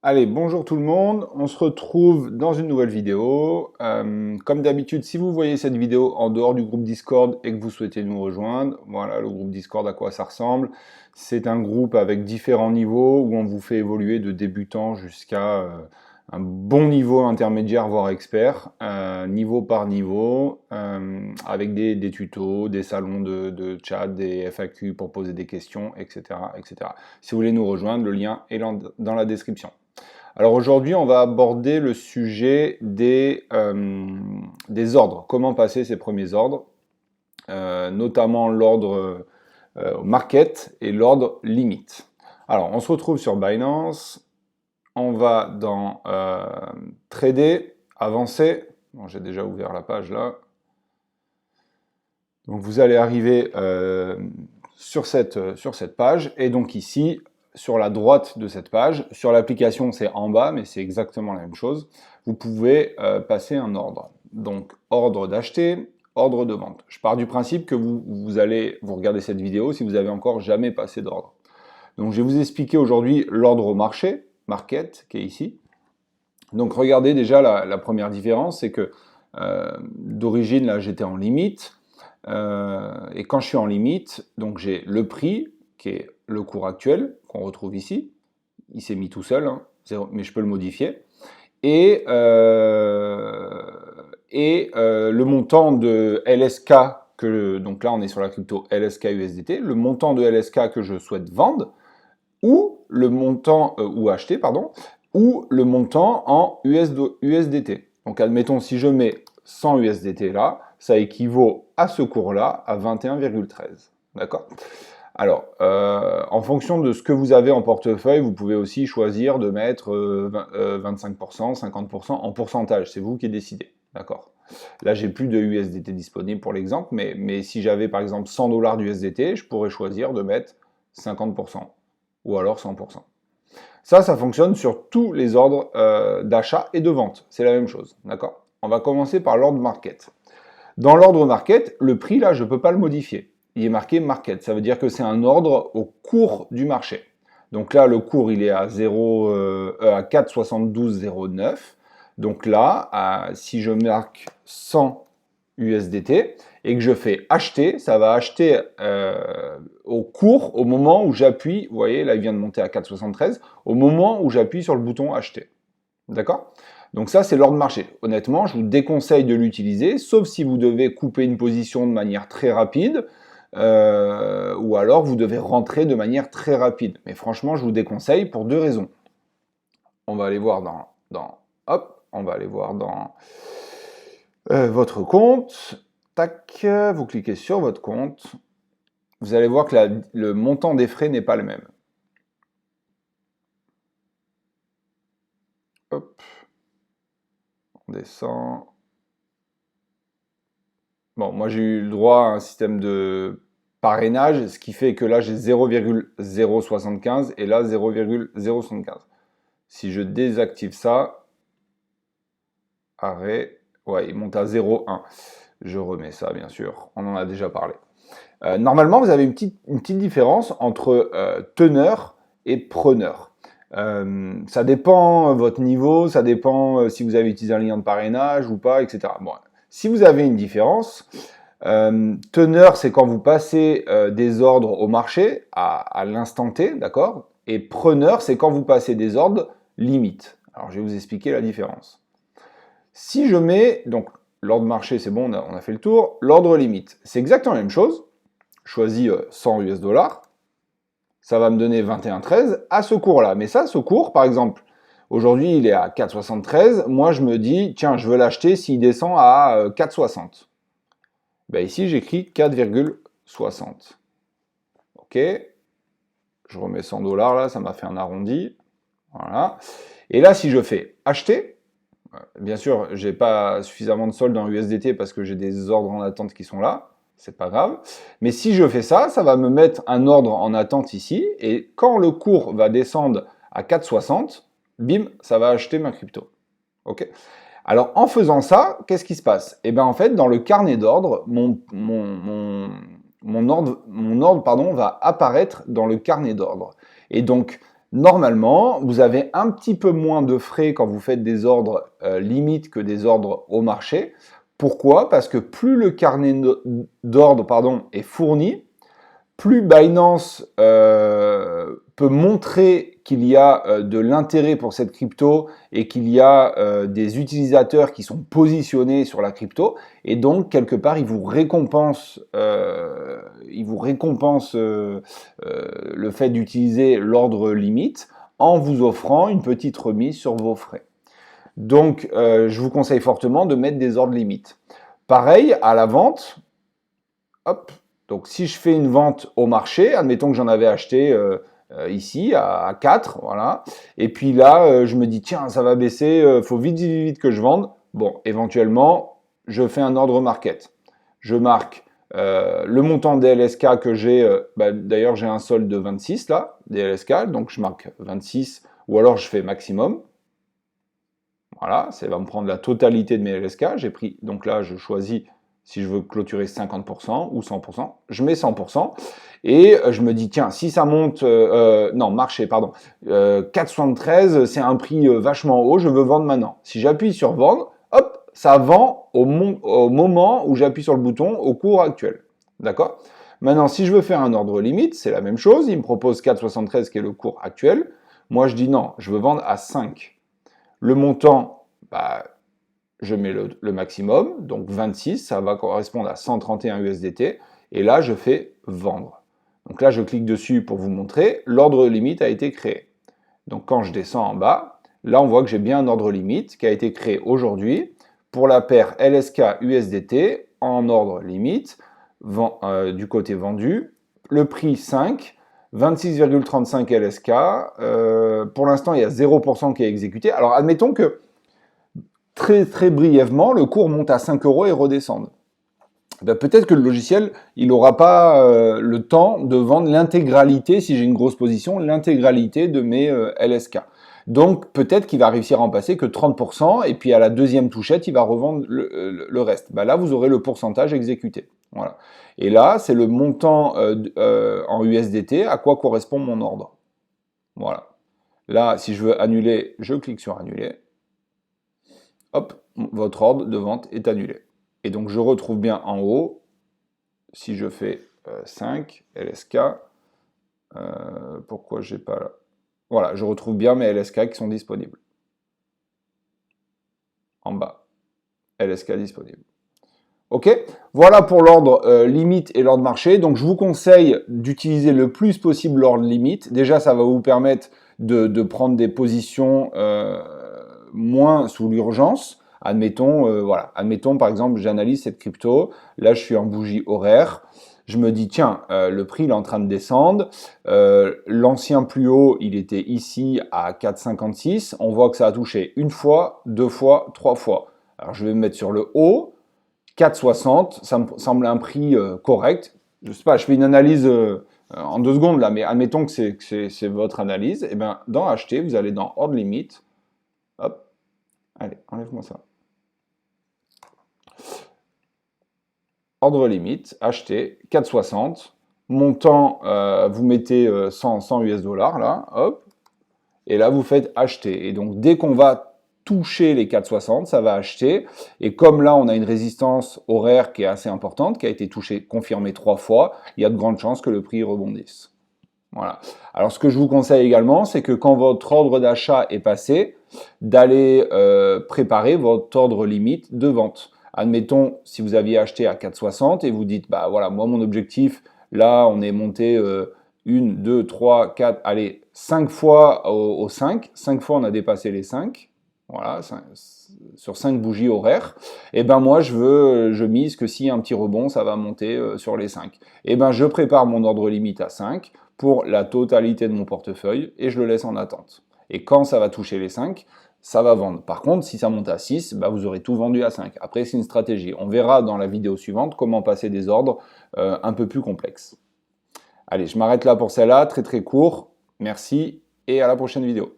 Allez, bonjour tout le monde, on se retrouve dans une nouvelle vidéo. Comme d'habitude, si vous voyez cette vidéo en dehors du groupe Discord et que vous souhaitez nous rejoindre, voilà le groupe Discord à quoi ça ressemble. C'est un groupe avec différents niveaux où on vous fait évoluer de débutant jusqu'à un bon niveau intermédiaire, voire expert, niveau par niveau, avec des tutos, des salons de chat, des FAQ pour poser des questions, etc., etc. Si vous voulez nous rejoindre, le lien est dans la description. Alors aujourd'hui, on va aborder le sujet des ordres. Comment passer ces premiers ordres, notamment l'ordre market et l'ordre limite. Alors, on se retrouve sur Binance. On va dans Trader, Avancer. Bon, j'ai déjà ouvert la page là. Donc vous allez arriver sur cette page. Et donc ici, sur la droite de cette page, sur l'application c'est en bas, mais c'est exactement la même chose, vous pouvez passer un ordre. Donc ordre d'acheter, ordre de vente. Je pars du principe que vous allez regarder cette vidéo si vous n'avez encore jamais passé d'ordre. Donc je vais vous expliquer aujourd'hui l'ordre au marché, market, qui est ici. Donc regardez déjà la première différence, c'est que d'origine là j'étais en limite, et quand je suis en limite, donc j'ai le prix, qui est le cours actuel, qu'on retrouve ici. Il s'est mis tout seul, hein, mais je peux le modifier. Et le montant de LSK, donc là on est sur la crypto LSK USDT, le montant de LSK que je souhaite vendre, ou le montant, ou acheter, pardon, ou le montant en USDT. Donc admettons, si je mets 100 USDT là, ça équivaut à ce cours-là à 21,13. D'accord ? Alors, en fonction de ce que vous avez en portefeuille, vous pouvez aussi choisir de mettre 25%, 50% en pourcentage. C'est vous qui décidez. D'accord ? Là, j'ai plus de USDT disponible pour l'exemple, mais si j'avais par exemple 100 $ d'USDT, je pourrais choisir de mettre 50% ou alors 100%. Ça fonctionne sur tous les ordres d'achat et de vente. C'est la même chose. D'accord ? On va commencer par l'ordre market. Dans l'ordre market, le prix, là, je ne peux pas le modifier. Il est marqué market. Ça veut dire que c'est un ordre au cours du marché. Donc là, le cours, il est à 4,7209. Donc là, si je marque 100 USDT et que je fais acheter, ça va acheter au cours, au moment où j'appuie, vous voyez, là, il vient de monter à 4,73, au moment où j'appuie sur le bouton acheter. D'accord ? Donc ça, c'est l'ordre marché. Honnêtement, je vous déconseille de l'utiliser, sauf si vous devez couper une position de manière très rapide, ou alors vous devez rentrer de manière très rapide. Mais franchement, je vous déconseille pour deux raisons. On va aller voir on va aller voir dans votre compte. Tac, vous cliquez sur votre compte. Vous allez voir que le montant des frais n'est pas le même. Hop. On descend. Bon, moi j'ai eu le droit à un système de parrainage, ce qui fait que là j'ai 0,075 et là 0,075. Si je désactive ça, arrêt, ouais, il monte à 0,1. Je remets ça, bien sûr, on en a déjà parlé. Normalement, vous avez une petite différence entre teneur et preneur. Ça dépend de votre niveau, ça dépend si vous avez utilisé un lien de parrainage ou pas, etc. Bon, si vous avez une différence, teneur, c'est quand vous passez des ordres au marché à l'instant T, d'accord ? Et preneur, c'est quand vous passez des ordres limite. Alors, je vais vous expliquer la différence. Si je mets, donc l'ordre marché, c'est bon, on a fait le tour. L'ordre limite, c'est exactement la même chose. Je choisis 100 US $. Ça va me donner 21,13 à ce cours-là. Mais ça, ce cours, par exemple, aujourd'hui, il est à 4,73. Moi, je me dis, tiens, je veux l'acheter s'il descend à 4,60. Ben ici, j'écris 4,60. OK. Je remets 100 $, là, ça m'a fait un arrondi. Voilà. Et là, si je fais acheter, bien sûr, j'ai pas suffisamment de solde en USDT parce que j'ai des ordres en attente qui sont là. C'est pas grave. Mais si je fais ça, ça va me mettre un ordre en attente ici. Et quand le cours va descendre à 4,60, bim, ça va acheter ma crypto. OK ? Alors, en faisant ça, qu'est-ce qui se passe ? Eh bien, en fait, dans le carnet d'ordre, mon ordre va apparaître dans le carnet d'ordre. Et donc, Normalement, vous avez un petit peu moins de frais quand vous faites des ordres limites que des ordres au marché. Pourquoi? Parce que plus le carnet d'ordre est fourni, plus Binance peut montrer qu'il y a de l'intérêt pour cette crypto et qu'il y a des utilisateurs qui sont positionnés sur la crypto, et donc quelque part il vous récompense le fait d'utiliser l'ordre limite en vous offrant une petite remise sur vos frais. Donc je vous conseille fortement de mettre des ordres limites. Pareil à la vente, hop. Donc si je fais une vente au marché, admettons que j'en avais acheté ici à 4, voilà. Et puis là, je me dis, tiens, ça va baisser, faut vite que je vende. Bon, éventuellement, je fais un ordre market. Je marque le montant des LSK que j'ai, d'ailleurs j'ai un solde de 26 là, des LSK, donc je marque 26, ou alors je fais maximum. Voilà, ça va me prendre la totalité de mes LSK. J'ai pris, donc là je choisis si je veux clôturer 50% ou 100%, je mets 100%, et je me dis, tiens, si ça monte, marché, pardon, 4,73, c'est un prix vachement haut, je veux vendre maintenant. Si j'appuie sur vendre, hop, ça vend au moment où j'appuie sur le bouton, au cours actuel. D'accord? Maintenant, si je veux faire un ordre limite, c'est la même chose, il me propose 4,73 qui est le cours actuel. Moi, je dis non, je veux vendre à 5. Le montant, je mets le maximum, donc 26, ça va correspondre à 131 USDT, et là je fais vendre. Donc là je clique dessus pour vous montrer, l'ordre limite a été créé. Donc quand je descends en bas, là on voit que j'ai bien un ordre limite qui a été créé aujourd'hui pour la paire LSK USDT en ordre limite, du côté vendu, le prix 5, 26,35 LSK, pour l'instant il y a 0% qui est exécuté. Alors admettons que très brièvement, le cours monte à 5 € et redescende. Peut-être que le logiciel, il n'aura pas le temps de vendre l'intégralité, si j'ai une grosse position, l'intégralité de mes LSK. Donc peut-être qu'il va réussir à en passer que 30%, et puis à la deuxième touchette, il va revendre le reste. Là, vous aurez le pourcentage exécuté. Voilà. Et là, c'est le montant en USDT, à quoi correspond mon ordre. Voilà. Là, si je veux annuler, je clique sur annuler. Hop, votre ordre de vente est annulé. Et donc je retrouve bien en haut, si je fais 5 LSK, pourquoi j'ai pas là? Voilà, je retrouve bien mes LSK qui sont disponibles. En bas, LSK disponible. Ok, voilà pour l'ordre limite et l'ordre marché. Donc je vous conseille d'utiliser le plus possible l'ordre limite. Déjà, ça va vous permettre de prendre des positions moins sous l'urgence. Admettons par exemple, j'analyse cette crypto. Là, je suis en bougie horaire. Je me dis, tiens, le prix il est en train de descendre. L'ancien plus haut, il était ici à 4,56. On voit que ça a touché une fois, 2 fois, 3 fois. Alors je vais me mettre sur le haut. 4,60, ça me semble un prix correct. Je sais pas, je fais une analyse en 2 secondes là, mais admettons que c'est votre analyse. Et bien, dans acheter, vous allez dans ordre limite. Hop, allez, enlève-moi ça. Ordre limite, acheter, 4,60. Montant, vous mettez 100 US dollars là, hop. Et là, vous faites acheter. Et donc, dès qu'on va toucher les 4,60, ça va acheter. Et comme là, on a une résistance horaire qui est assez importante, qui a été touchée, confirmée 3 fois, il y a de grandes chances que le prix rebondisse. Voilà. Alors, ce que je vous conseille également, c'est que quand votre ordre d'achat est passé, d'aller préparer votre ordre limite de vente. Admettons, si vous aviez acheté à 4,60 et vous dites, voilà, moi, mon objectif, là, on est monté 1, 2, 3, 4, allez, 5 fois au 5. 5 fois, on a dépassé les 5. Voilà, sur 5 bougies horaires. Et moi, je mise que s'il y a un petit rebond, ça va monter sur les 5. Et je prépare mon ordre limite à 5 pour la totalité de mon portefeuille et je le laisse en attente. Et quand ça va toucher les 5, ça va vendre. Par contre, si ça monte à 6, vous aurez tout vendu à 5. Après, c'est une stratégie. On verra dans la vidéo suivante comment passer des ordres un peu plus complexes. Allez, je m'arrête là pour celle-là, très court. Merci et à la prochaine vidéo.